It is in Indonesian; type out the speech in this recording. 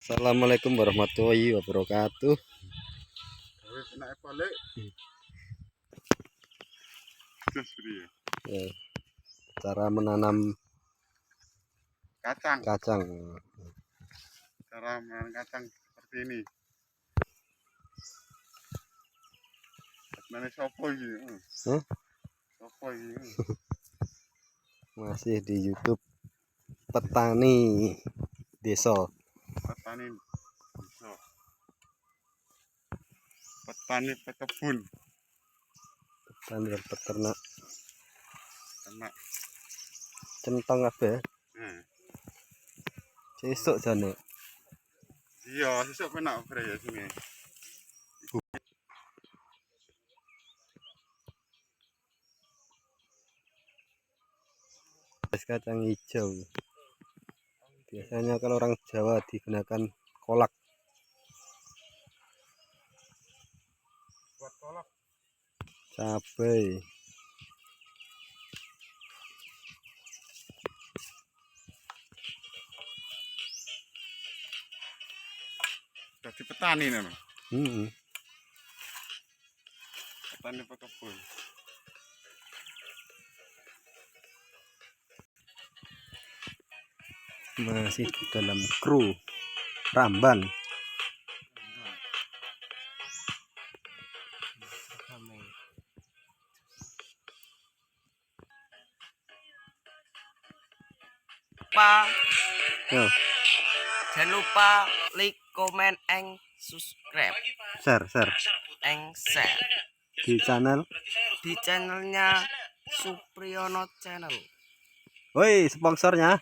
Assalamualaikum warahmatullahi wabarakatuh. Cara menanam kacang. kacang. Cara menanam kacang seperti ini. Mana sopo iki? Sopo iki? Masih di YouTube Petani Desa. Petani desa. Petani pekebun. Petani dan peternak. Ternak. Centong apa? Sesuk jane. Iya, sesuk penak bre ya sini. Es kacang hijau. Biasanya kalau orang Jawa digunakan kolak. Buat kolak. Cabai. Jadi petani nih. Petani pekebun. Masih di dalam kru Ramban. Jangan lupa like, comment, and subscribe. Share. And share Di channelnya Supriyono Channel. Woi, sponsornya.